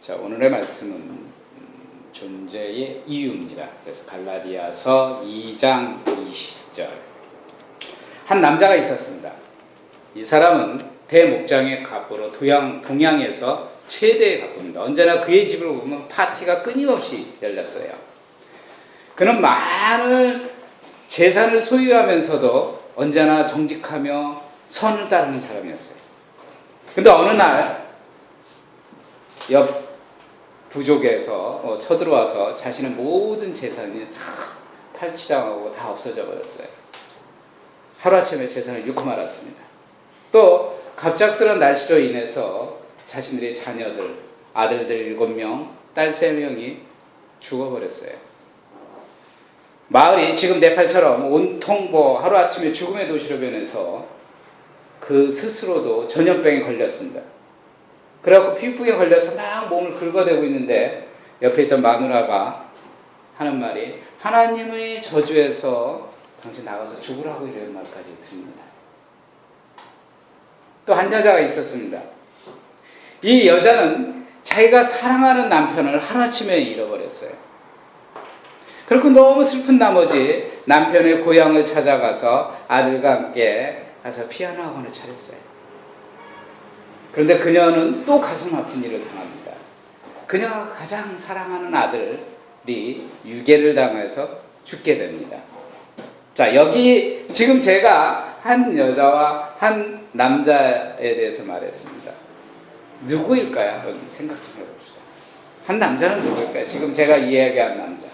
자, 오늘의 말씀은 존재의 이유입니다. 그래서 갈라디아서 2장 20절. 한 남자가 있었습니다. 이 사람은 대목장의 갑부로 동양에서 최대의 갑부입니다. 언제나 그의 집을 보면 파티가 끊임없이 열렸어요. 그는 많은 재산을 소유하면서도 언제나 정직하며 선을 따르는 사람이었어요. 근데 어느 날 옆 부족에서 쳐들어와서 자신의 모든 재산이 다 탈취당하고 다 없어져 버렸어요. 하루아침에 재산을 잃고 말았습니다. 또 갑작스러운 날씨로 인해서 자신들의 자녀들, 아들들 7명, 딸 3명이 죽어버렸어요. 마을이 지금 네팔처럼 온통 하루아침에 죽음의 도시로 변해서 그 스스로도 전염병에 걸렸습니다. 그래갖고 피부병에 걸려서 막 몸을 긁어대고 있는데 옆에 있던 마누라가 하는 말이 하나님의 저주에서 당신 나가서 죽으라고 이런 말까지 들립니다. 또 한 여자가 있었습니다. 이 여자는 자기가 사랑하는 남편을 하루아침에 잃어버렸어요. 그렇고 너무 슬픈 나머지 남편의 고향을 찾아가서 아들과 함께 가서 피아노 학원을 차렸어요. 그런데 그녀는 또 가슴 아픈 일을 당합니다. 그녀가 가장 사랑하는 아들이 유괴를 당해서 죽게 됩니다. 자, 여기 지금 제가 한 여자와 한 남자에 대해서 말했습니다. 누구일까요? 한번 생각 좀 해봅시다. 한 남자는 누구일까요? 지금 제가 이야기한 남자.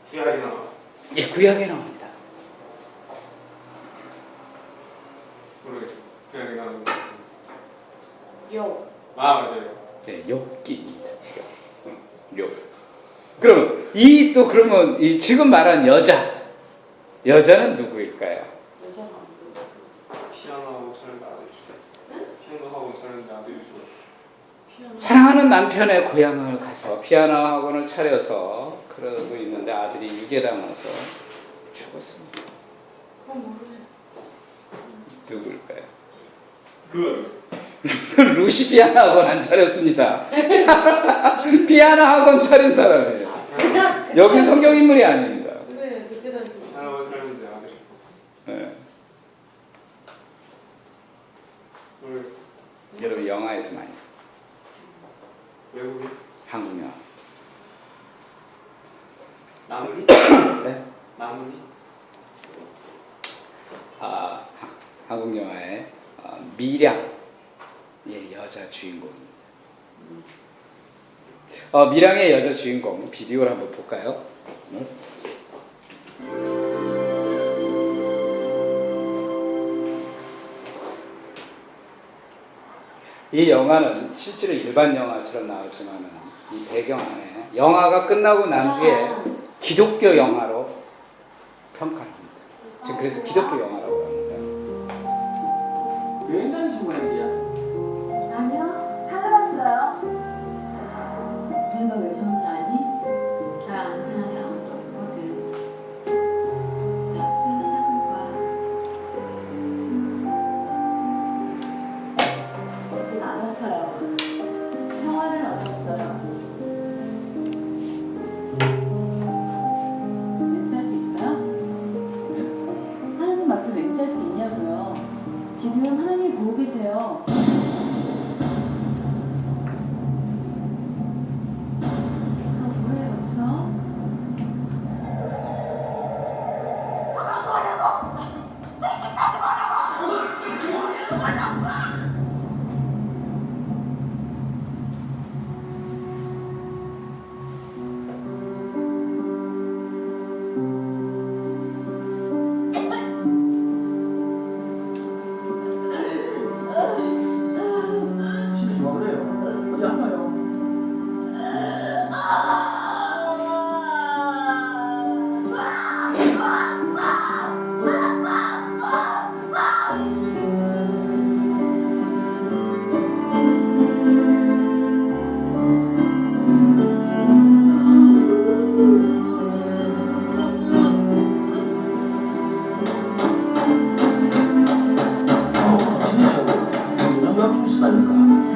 구약에 나와. 예, 구약에 나옵니다. 모르겠죠. 구약에 나오는 요. 맞아요. 네, 욥기입니다. 욥. 그럼 그러면 이 지금 말한 여자는 누구일까요? 여자가 피아노하고 차는데 아들이 죽어. 피아노하고 차는데 아들이 죽어. 사랑하는 남편의 고향을 가서 피아노 학원을 차려서 그러고 있는데 아들이 유괴당해서 죽었습니다. 그럼 모르네. 누구일까요? 루시 피아노 학원 안 차렸습니다. 피아노 학원 차린 사람이에요. 여기 성경 인물이 아닙니다. 그래, 그때 당시. 피아노하고 차는데 아들이 죽었어. 네. 모르겠어. 여러분 영화에서 많이 외국인? 한국 영화. 나무니? 네? 나무니? 한국 영화의 미량의 여자 주인공입니다. 미량의 여자 주인공 비디오를 한번 볼까요? 이 영화는 실제로 일반 영화처럼 나오지만 이 배경 안에 영화가 끝나고 난 후에 기독교 영화로 평가합니다. 지금 그래서 기독교 영화라고 합니다. 여행 다니신 모양이야. 아니요, 살아봤어요. 내가 왜 저런지 아니? 날 아는 사람이 아무도 없거든. 약속 시작할 거야. 이젠 안 아파요. 평화를 얻었어요. 맹세할 수 있어요? 하나님 앞에 맹세할 수 있냐고요? 지금 하나님 보고 계세요. 뭐예요, 여기서?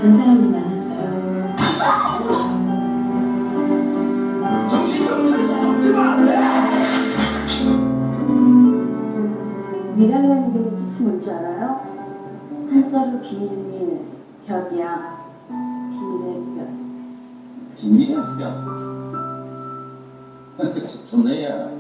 안 사람 좀 많았어요. 정신 좀 차리고 쫓지마 안돼. 미량이라는 이름의 뜻이 뭔지 알아요? 한자로 비밀, 벼야, 비밀의 벼. 비밀이야. 좋네요.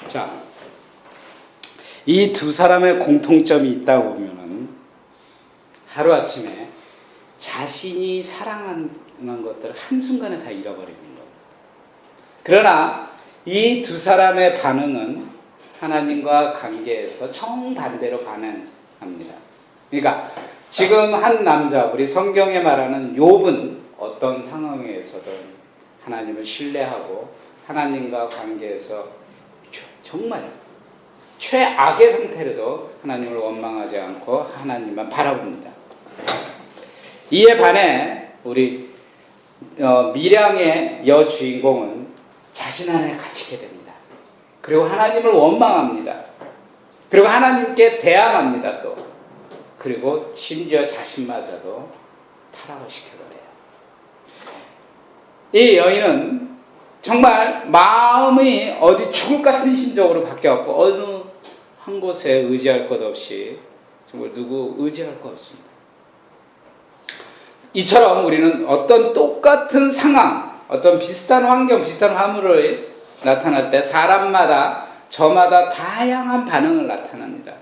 자, 이 두 사람의 공통점이 있다고 보면은 하루아침에 자신이 사랑하는 것들을 한순간에 다 잃어버리는 거예요. 그러나 이 두 사람의 반응은 하나님과 관계에서 정반대로 반응합니다. 그러니까 지금 한 남자, 우리 성경에 말하는 욥은 어떤 상황에서든 하나님을 신뢰하고 하나님과 관계에서 정말 최악의 상태로도 하나님을 원망하지 않고 하나님만 바라봅니다. 이에 반해 우리 미량의 여주인공은 자신 안에 갇히게 됩니다. 그리고 하나님을 원망합니다. 그리고 하나님께 대항합니다. 또 그리고 심지어 자신마저도 타락을 시켜버려요. 이 여인은 정말 마음이 어디 죽을 같은 심정으로 바뀌어갖고 어느 한 곳에 의지할 것 없이 정말 누구 의지할 것 없습니다. 이처럼 우리는 어떤 똑같은 상황, 어떤 비슷한 환경, 비슷한 화물이 나타날 때 사람마다 저마다 다양한 반응을 나타납니다.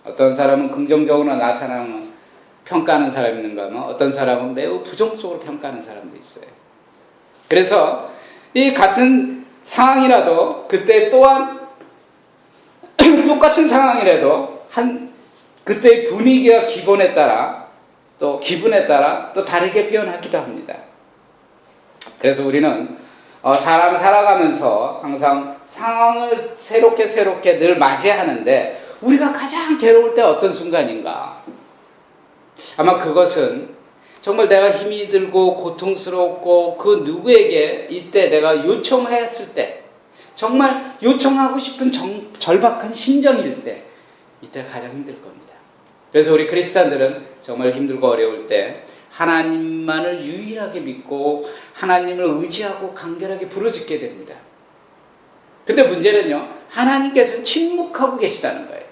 어떤 사람은 긍정적으로 나타나면 평가하는 사람이 있는가 하면 어떤 사람은 매우 부정적으로 평가하는 사람도 있어요. 그래서 이 같은 상황이라도 그때 또한 똑같은 상황이라도 그때의 분위기와 기분에 따라 또 다르게 표현하기도 합니다. 그래서 우리는 사람 살아가면서 항상 상황을 새롭게 늘 맞이하는데 우리가 가장 괴로울 때 어떤 순간인가? 아마 그것은 정말 내가 힘이 들고 고통스럽고 그 누구에게 이때 내가 요청했을 때 정말 요청하고 싶은 절박한 심정일 때 이때 가장 힘들 겁니다. 그래서 우리 크리스찬들은 정말 힘들고 어려울 때 하나님만을 유일하게 믿고 하나님을 의지하고 간결하게 부르짖게 됩니다. 근데 문제는요, 하나님께서는 침묵하고 계시다는 거예요.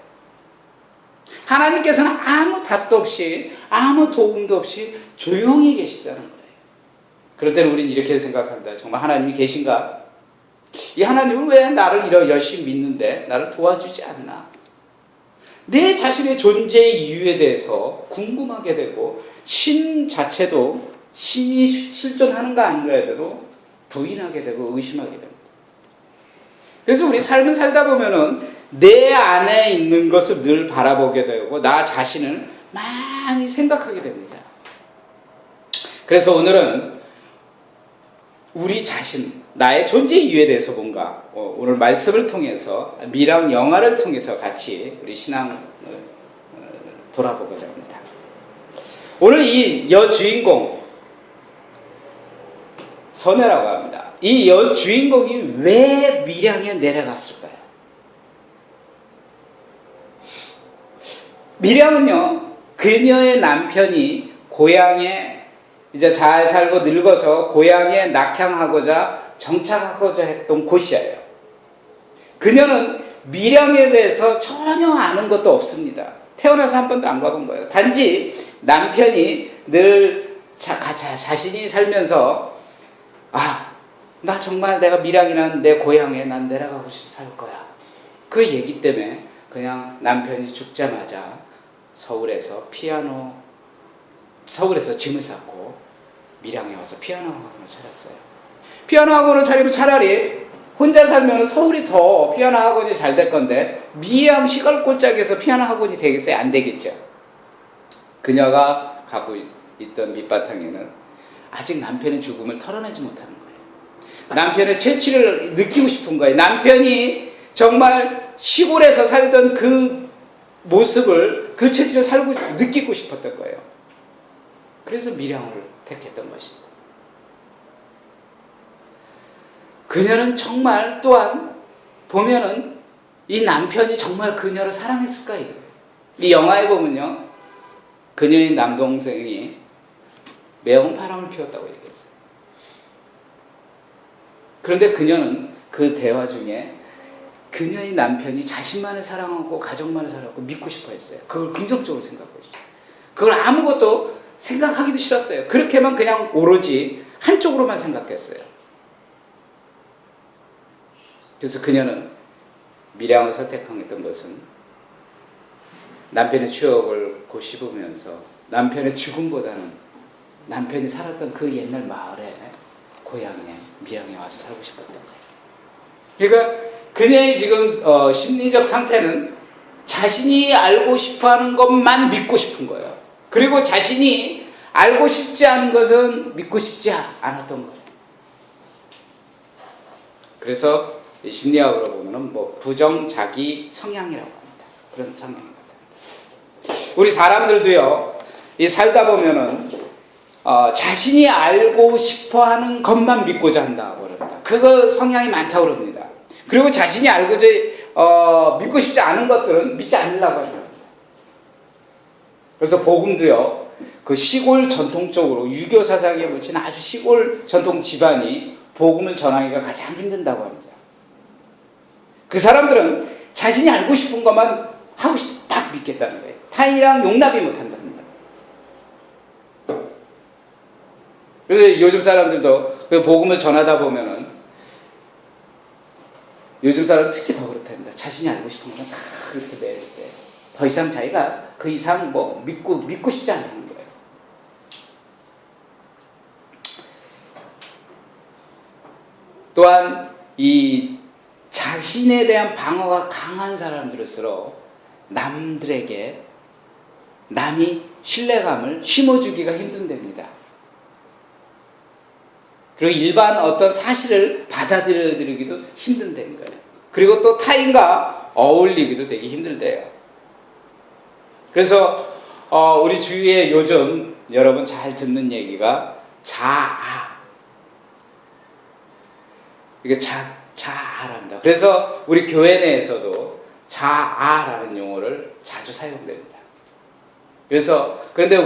하나님께서는 아무 답도 없이 아무 도움도 없이 조용히 계시다는 거예요. 그럴 때는 우리는 이렇게 생각합니다. 정말 하나님이 계신가? 이 하나님은 왜 나를 이렇게 열심히 믿는데 나를 도와주지 않나? 내 자신의 존재의 이유에 대해서 궁금하게 되고 신 자체도 신이 실존하는가 아닌가에 대해서도 부인하게 되고 의심하게 됩니다. 그래서 우리 삶을 살다 보면은 내 안에 있는 것을 늘 바라보게 되고 나 자신을 많이 생각하게 됩니다. 그래서 오늘은 우리 자신, 나의 존재 이유에 대해서 뭔가 오늘 말씀을 통해서 미랑 영화를 통해서 같이 우리 신앙을 돌아보고자 합니다. 오늘 이 여주인공 선혜라고 합니다. 이 여주인공이 왜 미량에 내려갔을까요? 미량은요, 그녀의 남편이 고향에 이제 잘 살고 늙어서 고향에 낙향하고자 정착하고자 했던 곳이에요. 그녀는 미량에 대해서 전혀 아는 것도 없습니다. 태어나서 한 번도 안 가본 거예요. 단지 남편이 늘 자신이 살면서 나 정말 내가 미량이라는 내 고향에 난 내려가고 살 거야. 그 얘기 때문에 그냥 남편이 죽자마자 서울에서 짐을 쌌고 밀양에 와서 피아노 학원을 차렸어요. 피아노 학원을 차리면 차라리 혼자 살면 서울이 더 피아노 학원이 잘 될 건데 밀양 시골골짜기에서 피아노 학원이 되겠어요? 안 되겠죠. 그녀가 가고 있던 밑바탕에는 아직 남편의 죽음을 털어내지 못하는 거예요. 남편의 채취를 느끼고 싶은 거예요. 남편이 정말 시골에서 살던 그 모습을, 그 채취를 느끼고 싶었던 거예요. 그래서 밀양을 택했던 것입니다. 그녀는 정말 또한 보면은 이 남편이 정말 그녀를 사랑했을까 이거예요. 이 영화에 보면요, 그녀의 남동생이 매운 바람을 피웠다고 얘기했어요. 그런데 그녀는 그 대화 중에 그녀의 남편이 자신만을 사랑하고 가족만을 사랑하고 믿고 싶어 했어요. 그걸 긍정적으로 생각하고 있어요. 그걸 아무것도 생각하기도 싫었어요. 그렇게만 그냥 오로지 한쪽으로만 생각했어요. 그래서 그녀는 밀양을 선택했던 것은 남편의 추억을 곱씹으면서 남편의 죽음보다는 남편이 살았던 그 옛날 마을에, 고향에, 밀양에 와서 살고 싶었던 거예요. 그러니까 그녀의 지금 심리적 상태는 자신이 알고 싶어하는 것만 믿고 싶은 거예요. 그리고 자신이 알고 싶지 않은 것은 믿고 싶지 않았던 거예요. 그래서 심리학으로 보면은 뭐 부정자기 성향이라고 합니다. 그런 성향인 것 같아요. 우리 사람들도요, 이 살다 보면은 자신이 알고 싶어하는 것만 믿고자 한다고 그럽니다. 그거 성향이 많다고 그럽니다. 그리고 자신이 믿고 싶지 않은 것들은 믿지 않으려고 합니다. 그래서 복음도요, 그 시골 전통적으로 유교 사상에 묻힌 아주 시골 전통 집안이 복음을 전하기가 가장 힘든다고 합니다. 그 사람들은 자신이 알고 싶은 것만 하고 딱 믿겠다는 거예요. 타인이랑 용납이 못한답니다. 그래서 요즘 사람들도 그 복음을 전하다 보면은 요즘 사람 특히 더 그렇답니다. 자신이 알고 싶은 것은 다 그렇게 매일 때 더 이상 자기가 그 이상 뭐 믿고 싶지 않은 거예요. 또한 이 자신에 대한 방어가 강한 사람들일수록 남들에게 남이 신뢰감을 심어주기가 힘든답니다. 그리고 일반 어떤 사실을 받아들이기도 힘든다는 거예요. 그리고 또 타인과 어울리기도 되게 힘들대요. 그래서 우리 주위에 요즘 여러분 잘 듣는 얘기가 자아. 이게 자아랍니다. 그래서 우리 교회 내에서도 자아라는 용어를 자주 사용됩니다. 그런데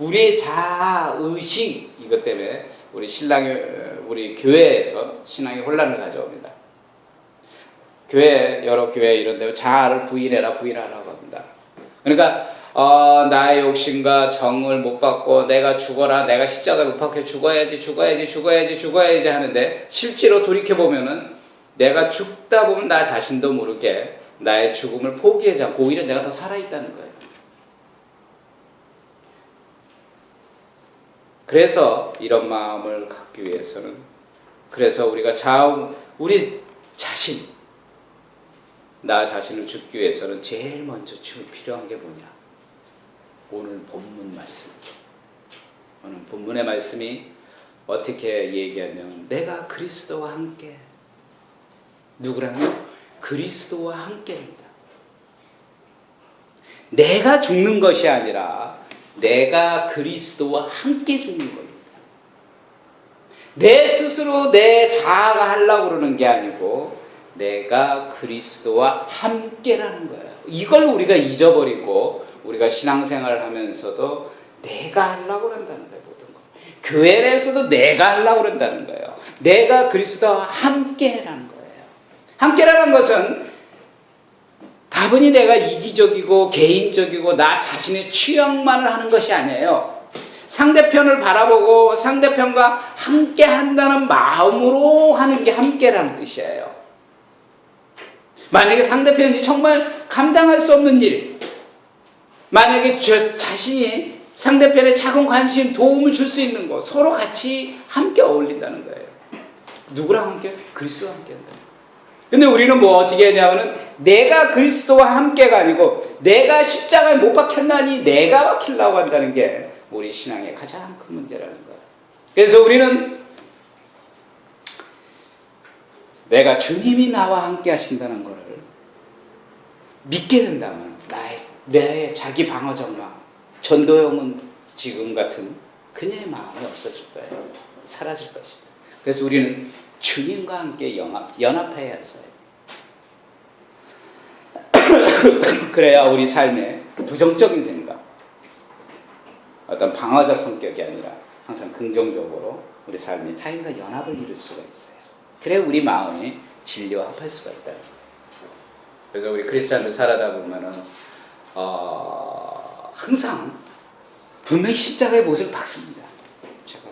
우리의 자아의식 이것 때문에 우리 교회에서 신앙의 혼란을 가져옵니다. 여러 교회 이런 데 자아를 부인하라고 합니다. 그러니까 나의 욕심과 정을 못 받고 내가 죽어라, 내가 십자가에 못 박혀 죽어야지 하는데 실제로 돌이켜보면은 내가 죽다 보면 나 자신도 모르게 나의 죽음을 포기하지 않고 오히려 내가 더 살아있다는 거예요. 그래서 이런 마음을 갖기 위해서는 그래서 우리가 나 자신을 죽기 위해서는 제일 먼저 필요한 게 뭐냐? 오늘 본문 말씀. 오늘 본문의 말씀이 어떻게 얘기하냐면 내가 그리스도와 함께 누구랑요? 그리스도와 함께입니다. 내가 죽는 것이 아니라 내가 그리스도와 함께 죽는 겁니다. 내 스스로 내 자아가 하려고 그러는 게 아니고 내가 그리스도와 함께라는 거예요. 이걸 우리가 잊어버리고 우리가 신앙생활을 하면서도 내가 하려고 한다는 거예요. 모든 거. 교회 내에서도 내가 하려고 한다는 거예요. 내가 그리스도와 함께라는 거예요. 함께라는 것은 다분히 내가 이기적이고 개인적이고 나 자신의 취향만을 하는 것이 아니에요. 상대편을 바라보고 상대편과 함께 한다는 마음으로 하는 게 함께라는 뜻이에요. 만약에 상대편이 정말 감당할 수 없는 일, 만약에 자신이 상대편의 작은 관심, 도움을 줄 수 있는 거, 서로 같이 함께 어울린다는 거예요. 누구랑 함께? 그리스도와 함께 한다. 근데 우리는 뭐 어떻게 하냐면은 내가 그리스도와 함께가 아니고 내가 십자가에 못 박혔나니 내가 박히려고 한다는 게 우리 신앙의 가장 큰 문제라는 거예요. 그래서 우리는 내가 주님이 나와 함께 하신다는 것을 믿게 된다면 내 자기 방어적 마음, 전도형은 지금 같은 그녀의 마음이 없어질 거예요. 사라질 것입니다. 그래서 우리는 주님과 함께 연합해야 했어요. 그래야 우리 삶에 부정적인 생각, 어떤 방어적 성격이 아니라 항상 긍정적으로 우리 삶이 타인과 연합을 이룰 수가 있어요. 그래야 우리 마음이 진리와 합할 수가 있다. 그래서 우리 크리스찬들 살아다 보면은 항상 분명히 십자가의 못을 박습니다. 제가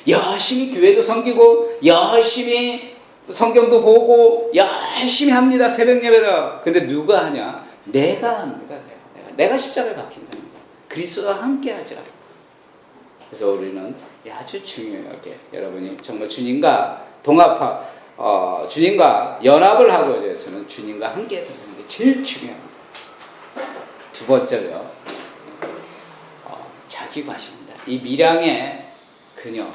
열심히 교회도 섬기고 열심히 성경도 보고 열심히 합니다. 새벽 예배다. 근데 누가 하냐? 내가 합니다. 내가 십자가에 박힌다는 거야. 그리스도와 함께 하자. 그래서 우리는 아주 중요하게 여러분이 정말 주님과 주님과 연합을 하고 위해서는 주님과 함께 되는 게 제일 중요합니다. 두 번째로요, 자기 과시입니다. 이 밀양의 그녀,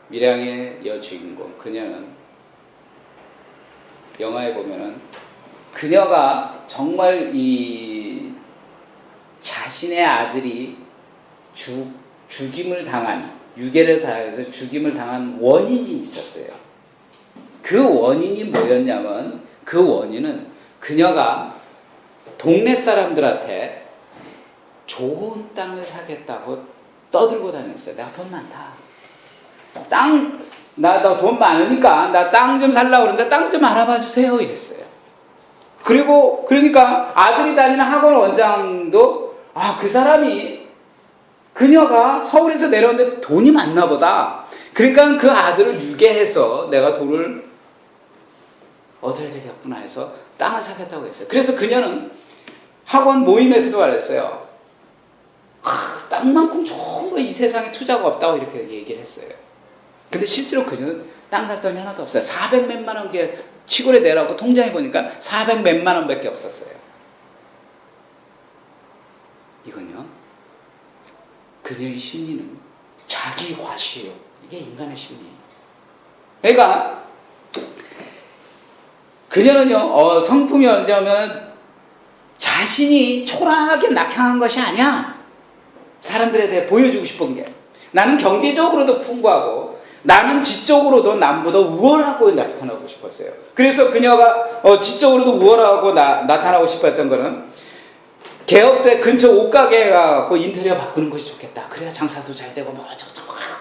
밀양의 여주인공, 그녀는 영화에 보면은 그녀가 정말 이 자신의 아들이 죽임을 당한, 유괴를 당해서 죽임을 당한 원인이 있었어요. 그 원인이 뭐였냐면, 그 원인은 그녀가 동네 사람들한테 좋은 땅을 사겠다고 떠들고 다녔어요. 내가 돈 많다. 나 돈 많으니까 나 땅 좀 살라고 그러는데 땅 좀 알아봐 주세요. 이랬어요. 그러니까 아들이 다니는 학원 원장도 그 사람이 그녀가 서울에서 내려오는데 돈이 많나 보다. 그러니까 그 아들을 유괴해서 내가 돈을 얻어야 되겠구나 해서 땅을 사겠다고 했어요. 그래서 그녀는 학원 모임에서도 말했어요. 땅만큼 좋은 거 이 세상에 투자가 없다고 이렇게 얘기를 했어요. 근데 실제로 그녀는 땅 살 돈이 하나도 없어요. 400 몇만 원 시골에 내라고 통장에 보니까 400 몇만 원밖에 없었어요. 이건요, 그녀의 심리는 자기 과시예요. 이게 인간의 심리예요. 그러니까 그녀는요, 성품이 언제냐면 자신이 초라하게 낙향한 것이 아니야. 사람들에 대해 보여주고 싶은 게, 나는 경제적으로도 풍부하고 나는 지적으로도 남보다 우월하고 나타나고 싶었어요. 그래서 그녀가 지적으로도 우월하고 나타나고 싶었던 거는 개업 때 근처 옷가게에 가고 인테리어 바꾸는 것이 좋겠다. 그래야 장사도 잘 되고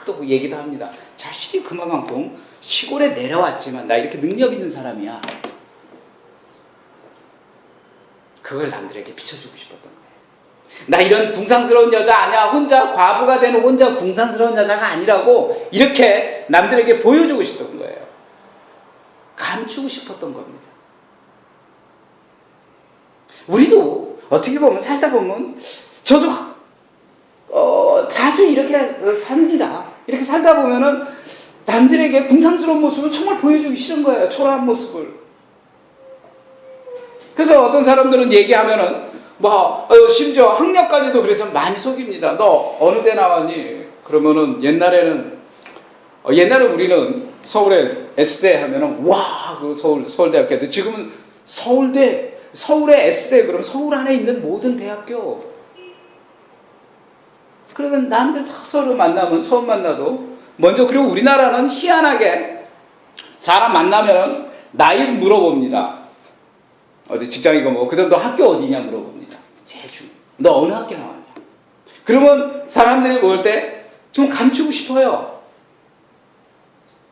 또 얘기도 합니다. 자신이 그만큼 시골에 내려왔지만 나 이렇게 능력 있는 사람이야. 그걸 남들에게 비춰주고 싶었던 거예요. 나 이런 궁상스러운 여자 아니야. 혼자 과부가 되는 혼자 궁상스러운 여자가 아니라고 이렇게 남들에게 보여주고 싶었던 거예요. 감추고 싶었던 겁니다. 우리도 어떻게 보면 살다 보면 저도 자주 이렇게 삽니다. 이렇게 살다 보면은 남들에게 궁상스러운 모습을 정말 보여주기 싫은 거예요. 초라한 모습을. 그래서 어떤 사람들은 얘기하면은 심지어 학력까지도 그래서 많이 속입니다. 너 어느 대 나왔니? 그러면은 옛날에 우리는 서울에 S대 하면은 그 서울대학교. 지금은 서울의 S대, 그럼 서울 안에 있는 모든 대학교. 그러니까 남들 다 서로 만나면 처음 만나도 먼저, 그리고 우리나라는 희한하게 사람 만나면 나이 물어봅니다. 어디 직장이고 그다음 너 학교 어디냐 물어봅니다. 제일 중요해요. 너 어느 학교 나왔냐? 그러면 사람들이 볼 때 좀 감추고 싶어요.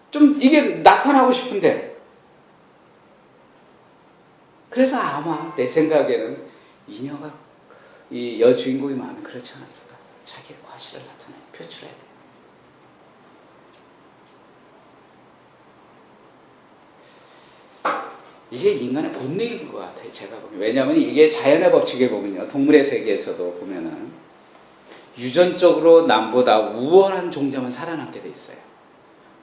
좀 이게 나타나고 싶은데. 그래서 아마 내 생각에는 이 여주인공의 마음이 그렇지 않았을까. 자기의 과시를 나타내 표출해야 돼요. 이게 인간의 본능인 것 같아요. 제가 보면. 왜냐하면 이게 자연의 법칙에 보면요, 동물의 세계에서도 보면은 유전적으로 남보다 우월한 종자만 살아남게 돼 있어요.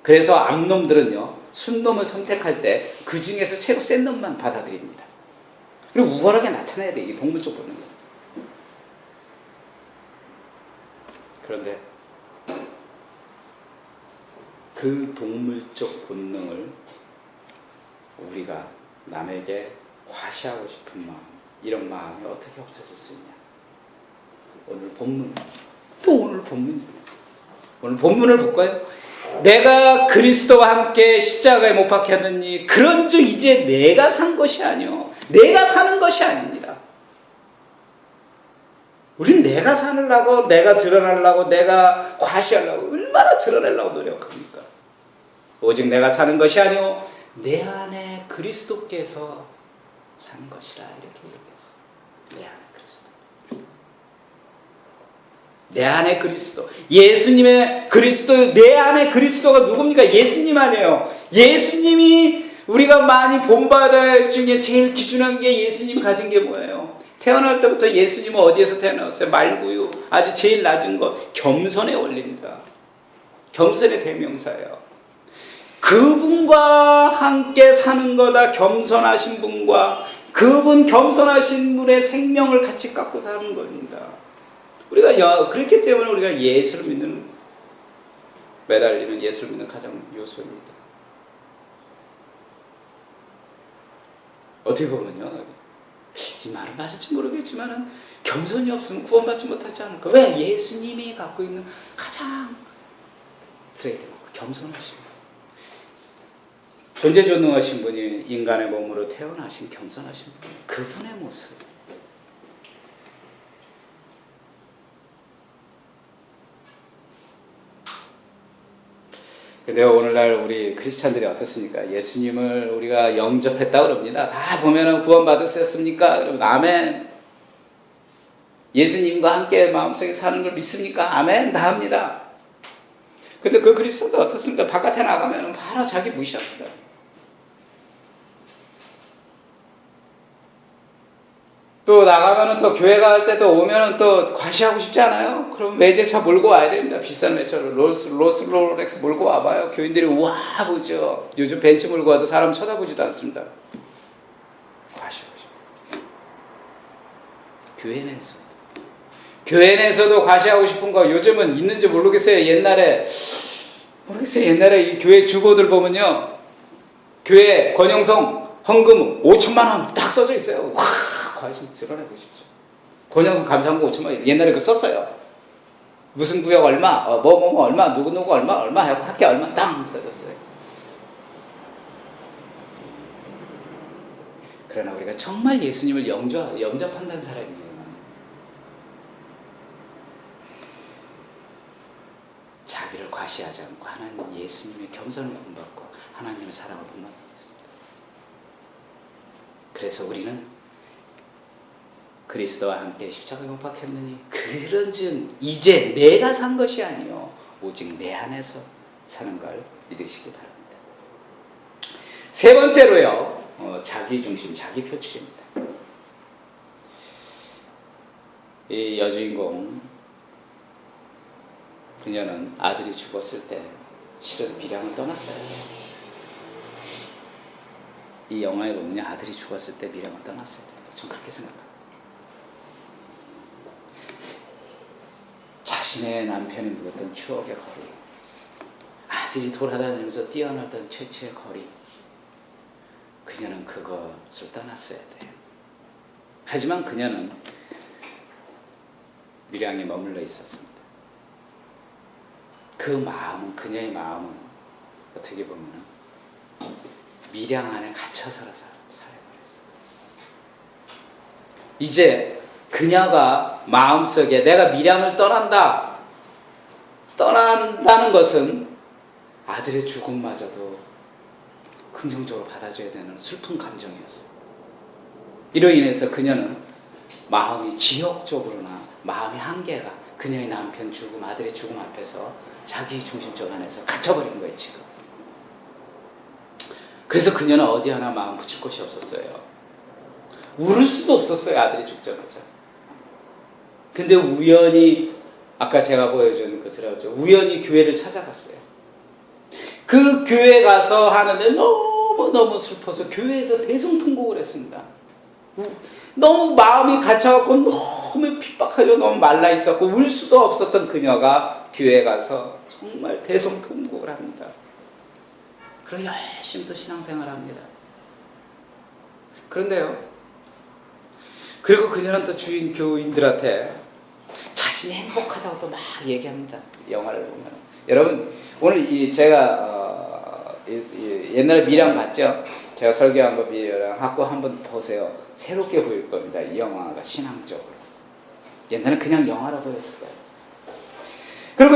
그래서 암놈들은요, 순놈을 선택할 때 그 중에서 최고 센 놈만 받아들입니다. 그리고 우월하게 나타나야 돼. 이게 동물적 본능이에요. 그런데 그 동물적 본능을 우리가 남에게 과시하고 싶은 마음, 이런 마음이 어떻게 없어질 수 있냐? 오늘 본문입니다. 오늘 본문을 볼까요? 내가 그리스도와 함께 십자가에 못 박혔느니 그런즉 이제 내가 산 것이 아니요 내가 사는 것이 아닙니다. 우린 내가 사느라고, 내가 드러나려고, 내가 과시하려고 얼마나 드러내려고 노력합니까? 오직 내가 사는 것이 아니요 내 안에 그리스도께서 사는 것이라 이렇게 얘기했어요. 내 안에 그리스도. 내 안에 그리스도. 예수님의 그리스도, 내 안에 그리스도가 누굽니까? 예수님 아니에요. 예수님이 우리가 많이 본받아야 할 중에 제일 기준한 게 예수님이 가진 게 뭐예요? 태어날 때부터 예수님은 어디에서 태어났어요? 말구유. 아주 제일 낮은 것. 겸손의 원리입니다. 겸손의 대명사예요. 그분과 함께 사는 거다. 겸손하신 분과 그분 겸손하신 분의 생명을 같이 갖고 사는 겁니다. 우리가 그렇기 때문에 우리가 예수를 믿는, 매달리는 예수를 믿는 가장 요소입니다. 어떻게 보면요, 이 말은 맞을지 모르겠지만은 겸손이 없으면 구원받지 못하지 않을까? 왜? 예수님이 갖고 있는 가장 트레이드마크 겸손하심. 존재존능하신 분이 인간의 몸으로 태어나신 겸손하신 분, 그분의 모습. 근데 오늘날 우리 크리스찬들이 어떻습니까? 예수님을 우리가 영접했다 그럽니다. 다 보면은 구원받으셨습니까? 그러면 아멘. 예수님과 함께 마음속에 사는 걸 믿습니까? 아멘. 다 합니다. 근데 그 그리스도도 어떻습니까? 바깥에 나가면 바로 자기 무시합니다. 또 나가면은 또 교회 갈 때 또 오면은 또 과시하고 싶지 않아요? 그럼 외제차 몰고 와야 됩니다. 비싼 외제차를 롤렉스 몰고 와봐요. 교인들이 우와 보죠. 요즘 벤츠 몰고 와도 사람 쳐다보지도 않습니다. 과시하고 싶어요. 교회 내에서. 교회 내에서도 과시하고 싶은 거 요즘은 있는지 모르겠어요. 옛날에 이 교회 주보들 보면요. 교회 권영성 헌금 5천만 원 딱 써져 있어요. 와, 과시 드러내고 싶죠. 권영성 감사한거 5천만 원 옛날에 그 썼어요. 무슨 구역 얼마, 뭐 얼마, 누구 얼마 하고 학교 얼마 땅 써졌어요. 그러나 우리가 정말 예수님을 영접한다는 사람이에요. 자기를 과시하지 않고 하나님 예수님의 겸손을 본받고 하나님의 사랑을 본받는 것입니다. 그래서 우리는 그리스도와 함께 십자가에 못 박혔느니 그런즉 이제 내가 산 것이 아니요 오직 내 안에서 사는 걸 믿으시기 바랍니다. 세 번째로요, 자기중심, 자기표출입니다. 이 여주인공, 그녀는 아들이 죽었을 때 실은 미량을 떠났어요. 이 영화에 보면 아들이 죽었을 때 미량을 떠났어야 됩니다. 전 그렇게 생각합니다. 자신의 남편이 묵었던 추억의 거리, 아들이 돌아다니면서 뛰어놀던 최초의 거리, 그녀는 그것을 떠났어야 돼요. 하지만 그녀는 밀양에 머물러 있었습니다. 그 마음은, 그녀의 마음은 어떻게 보면 밀양 안에 갇혀 살아버렸어요. 이제 그녀가 마음속에 내가 밀양을 떠난다는 것은 아들의 죽음마저도 긍정적으로 받아줘야 되는 슬픈 감정이었어요. 이로 인해서 그녀는 마음이 지역적으로나 마음의 한계가 그녀의 남편 죽음, 아들의 죽음 앞에서 자기 중심적 안에서 갇혀버린 거예요, 지금. 그래서 그녀는 어디 하나 마음 붙일 곳이 없었어요. 울을 수도 없었어요, 아들이 죽자마자. 근데 우연히, 아까 제가 보여준 그 드라마죠. 우연히 교회를 찾아갔어요. 그 교회 가서 하는데 너무너무 슬퍼서 교회에서 대성통곡을 했습니다. 너무 마음이 갇혀갖고 너무 핍박하고 너무 말라있었고 울 수도 없었던 그녀가 교회에 가서 정말 대성통곡을 합니다. 그리고 열심히 또 신앙생활을 합니다. 그런데요, 그리고 그녀는 또 주인 교인들한테 자신이 행복하다고 또 막 얘기합니다. 영화를 보면 여러분 오늘 제가 옛날에 미랑 봤죠? 제가 설교한 거 미랑 하고 한번 보세요. 새롭게 보일 겁니다. 이 영화가 신앙적으로. 옛날에 그냥 영화로 보였을 거예요. 그리고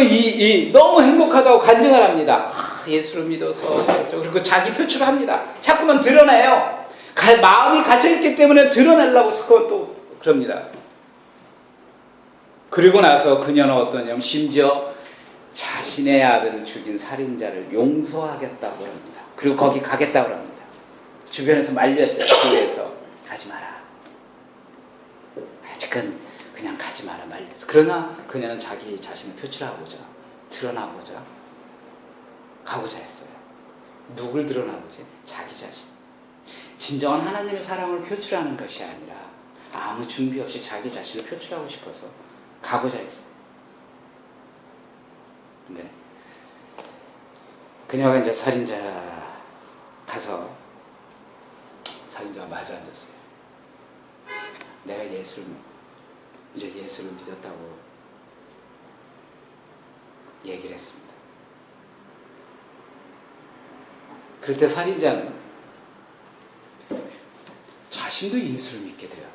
너무 행복하다고 간증을 합니다. 예수를 믿어서 그리고 자기 표출을 합니다. 자꾸만 드러내요. 마음이 갇혀있기 때문에 드러내려고 자꾸만 또 그럽니다. 그리고 나서 그녀는 어떠냐면 심지어 자신의 아들을 죽인 살인자를 용서하겠다고 합니다. 그리고 거기 가겠다고 합니다. 주변에서 말렸어요. 교회에서 가지 마라. 아직은 그냥 가지 마라 말렸어. 그러나 그녀는 자기 자신을 표출하고자 드러나고자 가고자 했어요. 누굴 드러나고자? 자기 자신. 진정한 하나님의 사랑을 표출하는 것이 아니라 아무 준비 없이 자기 자신을 표출하고 싶어서 가고자 했어요. 근데 그녀가 이제 살인자 가서 살인자가 마주 앉았어요. 내가 예수를 믿었다고 얘기를 했습니다. 그럴 때 살인자는 자신도 예수를 믿게 되었다.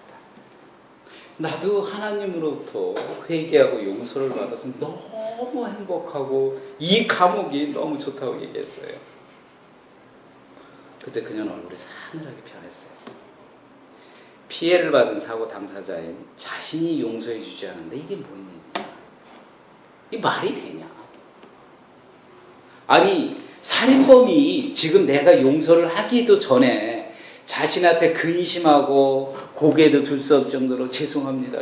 나도 하나님으로부터 회개하고 용서를 받아서 너무 행복하고 이 감옥이 너무 좋다고 얘기했어요. 그때 그녀는 얼굴이 싸늘하게 변했어요. 피해를 받은 사고 당사자인 자신이 용서해 주지 않는데 이게 뭔 얘기냐? 이 말이 되냐? 아니 살인범이 지금 내가 용서를 하기도 전에 자신한테 근심하고 고개도 들 수 없을 정도로 죄송합니다.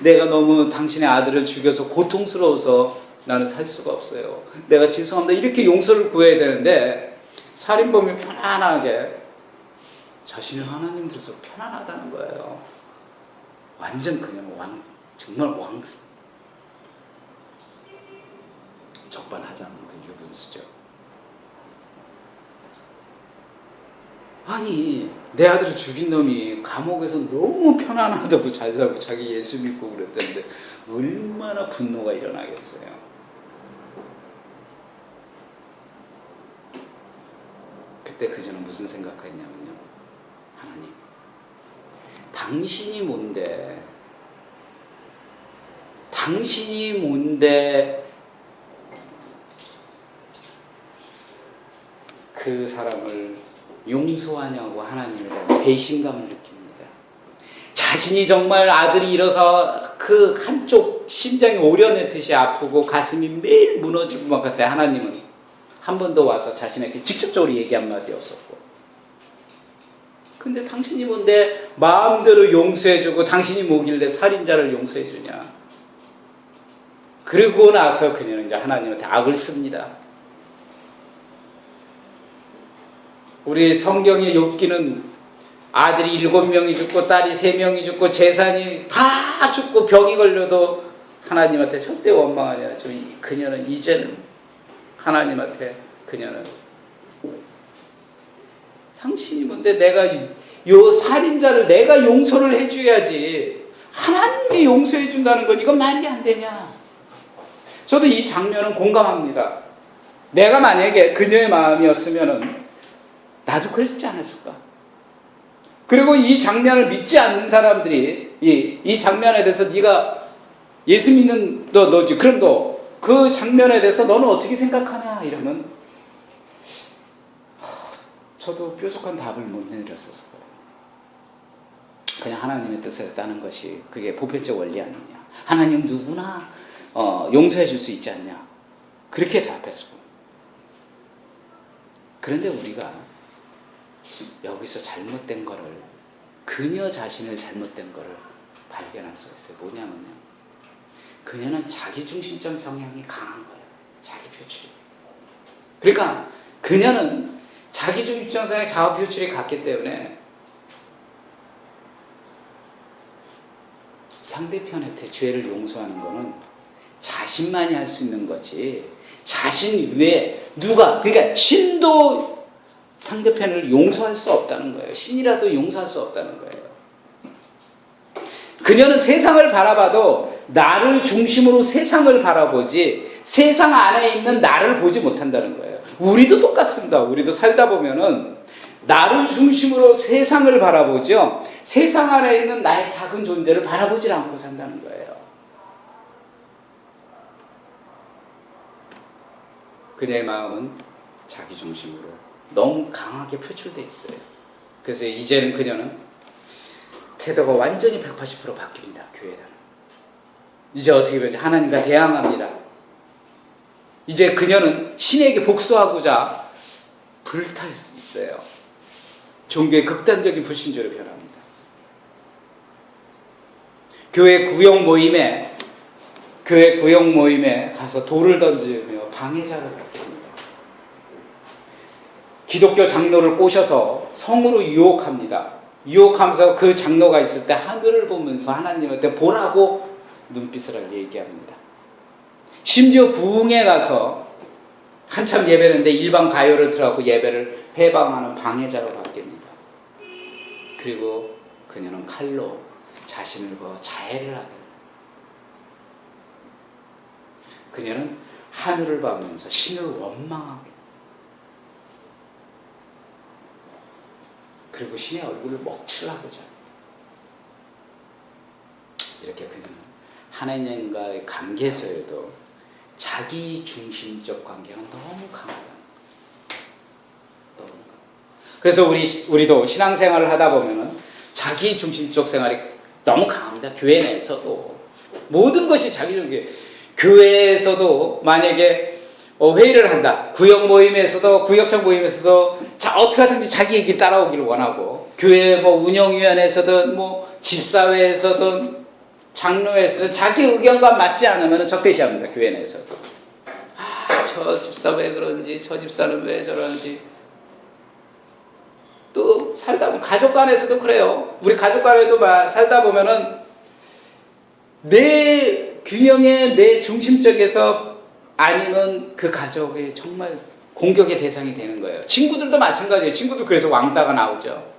내가 너무 당신의 아들을 죽여서 고통스러워서 나는 살 수가 없어요. 내가 죄송합니다. 이렇게 용서를 구해야 되는데 살인범이 편안하게 자신은 하나님 들어서 편안하다는 거예요. 완전 그냥 정말 적반하장 유분수죠. 아니 내 아들을 죽인 놈이 감옥에서 너무 편안하다고 잘 살고 자기 예수 믿고 그랬던데 얼마나 분노가 일어나겠어요. 그때 그녀는 무슨 생각했냐면요. 하나님, 당신이 뭔데 그 사람을 용서하냐고 하나님에 대한 배신감을 느낍니다. 자신이 정말 아들이 잃어서 그 한쪽 심장이 오려냈듯이 아프고 가슴이 매일 무너지고 막 그때 하나님은 한 번도 와서 자신에게 직접적으로 얘기 한마디 없었고, 근데 당신이 뭔데 마음대로 용서해주고 당신이 뭐길래 살인자를 용서해주냐. 그러고 나서 그녀는 이제 하나님한테 악을 씁니다. 우리 성경의 욥기는 아들이 7명이 죽고 딸이 3명이 죽고 재산이 다 죽고 병이 걸려도 하나님한테 절대 원망하지 않죠. 그녀는 이제는 하나님한테 그녀는 당신이 뭔데 내가 요 살인자를 내가 용서를 해줘야지 하나님이 용서해 준다는 건 이건 말이 안 되냐. 저도 이 장면은 공감합니다. 내가 만약에 그녀의 마음이었으면은 나도 그랬지 않았을까? 그리고 이 장면을 믿지 않는 사람들이 이 장면에 대해서 네가 예수 믿는 너지. 그럼 너 그 장면에 대해서 너는 어떻게 생각하냐? 이러면 저도 뾰족한 답을 못 내렸었을 거예요. 그냥 하나님의 뜻을 했다는 것이 그게 보편적 원리 아니냐. 하나님 누구나 용서해 줄 수 있지 않냐. 그렇게 답했을 거예요. 그런데 우리가 여기서 잘못된 거를 그녀 자신을 잘못된 거를 발견할 수가 있어요. 뭐냐면요. 그녀는 자기중심적 성향이 강한 거예요. 자기 표출이. 그러니까 그녀는 자기중심적 성향 자아 표출이 같기 때문에 상대편한테 죄를 용서하는 거는 자신만이 할 수 있는 거지 자신 외에 누가 그러니까 신도 상대편을 용서할 수 없다는 거예요. 신이라도 용서할 수 없다는 거예요. 그녀는 세상을 바라봐도 나를 중심으로 세상을 바라보지 세상 안에 있는 나를 보지 못한다는 거예요. 우리도 똑같습니다. 우리도 살다 보면은 나를 중심으로 세상을 바라보죠. 세상 안에 있는 나의 작은 존재를 바라보질 않고 산다는 거예요. 그녀의 마음은 자기 중심으로 너무 강하게 표출되어 있어요. 그래서 이제는 그녀는 태도가 완전히 180% 바뀝니다. 교회에서는. 이제 어떻게 보죠? 하나님과 대항합니다. 이제 그녀는 신에게 복수하고자 불타 있어요. 종교의 극단적인 불신자로 변합니다. 교회 구역 모임에 가서 돌을 던지며 방해자를 바뀝니다. 기독교 장로를 꼬셔서 성으로 유혹합니다. 유혹하면서 그 장로가 있을 때 하늘을 보면서 하나님한테 보라고 눈빛을 얘기합니다. 심지어 부흥에 가서 한참 예배했는데 일반 가요를 들어갖고 예배를 해방하는 방해자로 바뀝니다. 그리고 그녀는 칼로 자신을 자해를 하게 됩니다. 그녀는 하늘을 보면서 신을 원망하게 됩니다. 그리고 신의 얼굴을 먹칠하고자 합니다. 이렇게 그녀는 하나님과의 관계에서도 자기 중심적 관계가 너무 강하다. 그래서 우리도 신앙생활을 하다 보면은 자기 중심적 생활이 너무 강합니다. 교회 내에서도 모든 것이 자기 중심. 교회에서도 만약에 회의를 한다. 구역장 모임에서도 어떻게 하든지 자기 얘기 따라오기를 원하고, 교회 운영위원회에서든 집사회에서든 장로회에서든 자기 의견과 맞지 않으면 적대시합니다. 교회 내에서도. 저 집사 왜 그런지, 저 집사는 왜 저러는지. 또 살다 보면 가족 간에서도 그래요. 우리 가족 간에도 살다 보면은 내 균형에 내 중심적에서 아니면 그 가족이 정말 공격의 대상이 되는 거예요. 친구들도 마찬가지예요. 친구들 그래서 왕따가 나오죠.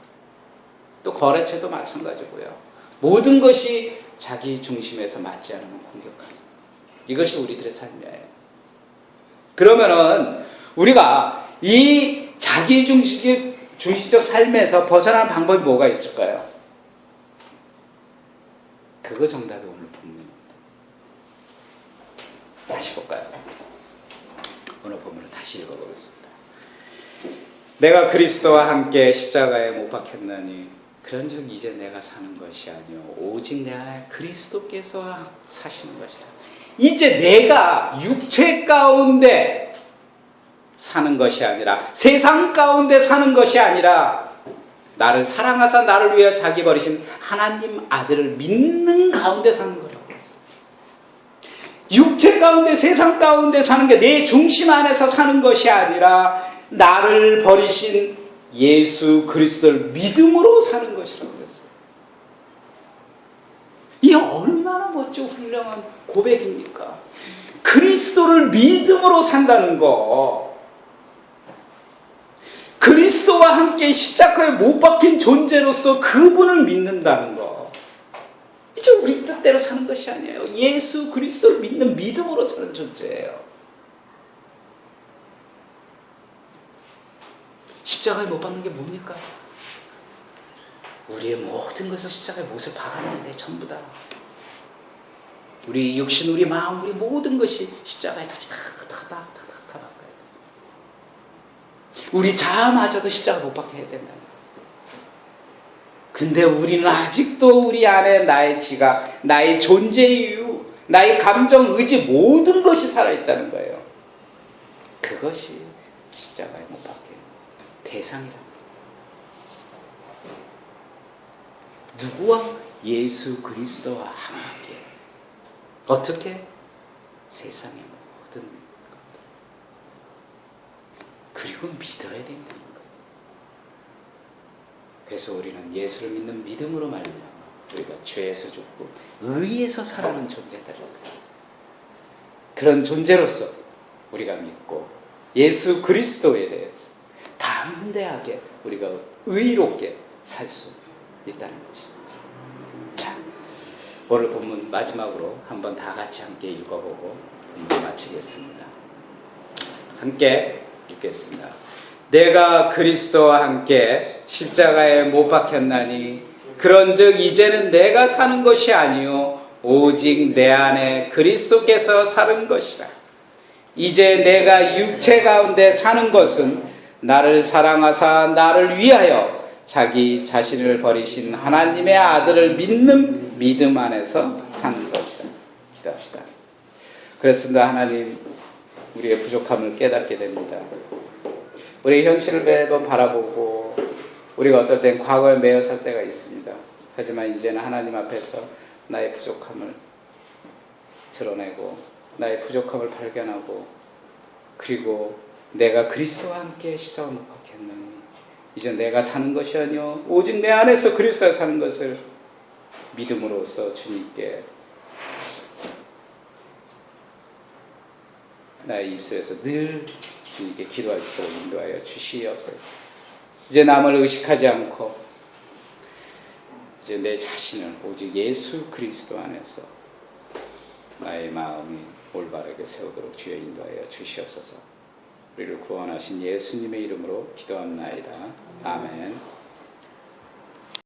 또 거래처도 마찬가지고요. 모든 것이 자기 중심에서 맞지 않으면 공격하는. 이것이 우리들의 삶이에요. 그러면은 우리가 이 자기 중심적 삶에서 벗어나는 방법이 뭐가 있을까요? 그거 정답이 오늘 본문입니다. 다시 볼까요? 오늘 본문을 다시 읽어보겠습니다. 내가 그리스도와 함께 십자가에 못 박혔나니 그런즉 이제 내가 사는 것이 아니요 오직 내 안에 그리스도께서 사시는 것이라. 이제 내가 육체 가운데 사는 것이 아니라, 세상 가운데 사는 것이 아니라, 나를 사랑하사 나를 위하여 자기 버리신 하나님 아들을 믿는 가운데 사는 거라고 했어요. 육체 가운데, 세상 가운데 사는 게 내 중심 안에서 사는 것이 아니라 나를 버리신 예수 그리스도를 믿음으로 사는 것이라고 했어요. 이 얼마나 멋지고 훌륭한 고백입니까? 그리스도를 믿음으로 산다는 거, 그리스도와 함께 십자가에 못 박힌 존재로서 그분을 믿는다는 거, 이제 우리 뜻대로 사는 것이 아니에요. 예수 그리스도를 믿는 믿음으로 사는 존재예요. 십자가에 못 박는 게 뭡니까? 우리의 모든 것을 십자가에 못을 박았는데 전부 다 우리 육신, 우리 마음, 우리 모든 것이 십자가에 다시 다 박아야 돼. 우리 자아마저도 십자가 못 박게 해야 된다. 근데 우리는 아직도 우리 안에 나의 지각, 나의 존재 이유, 나의 감정, 의지, 모든 것이 살아있다는 거예요. 그것이 십자가에 못 박게 대상이랍니다. 누구와? 예수 그리스도와 함께. 어떻게? 세상의 모든 것들. 그리고 믿어야 된다는 거예요. 그래서 우리는 예수를 믿는 믿음으로 말미암아 우리가 죄에서 죽고 의에서 살아가는 존재다. 그런 존재로서 우리가 믿고 예수 그리스도에 대해서 담대하게 우리가 의롭게 살 수 있다는 것입니다. 자, 오늘 본문 마지막으로 한번 다 같이 함께 읽어보고 마치겠습니다. 함께 읽겠습니다. 내가 그리스도와 함께 십자가에 못 박혔나니 그런즉 이제는 내가 사는 것이 아니요 오직 내 안에 그리스도께서 사는 것이라. 이제 내가 육체 가운데 사는 것은 나를 사랑하사 나를 위하여 자기 자신을 버리신 하나님의 아들을 믿는 믿음 안에서 사는 것이다. 기도합시다. 그렇습니다. 하나님, 우리의 부족함을 깨닫게 됩니다. 우리의 현실을 매번 바라보고 우리가 어떨 땐 과거에 매여 살 때가 있습니다. 하지만 이제는 하나님 앞에서 나의 부족함을 드러내고 나의 부족함을 발견하고 그리고 내가 그리스도와 함께 십자가 못 박혔느니 이제 내가 사는 것이 아니요 오직 내 안에서 그리스도가 사는 것을 믿음으로써 주님께 나의 입술에서 늘 주님께 기도할 수 있도록 인도하여 주시옵소서. 이제 남을 의식하지 않고 이제 내 자신을 오직 예수 그리스도 안에서 나의 마음이 올바르게 세우도록 주여 인도하여 주시옵소서. 우리를 구원하신 예수님의 이름으로 기도합나이다. 아멘.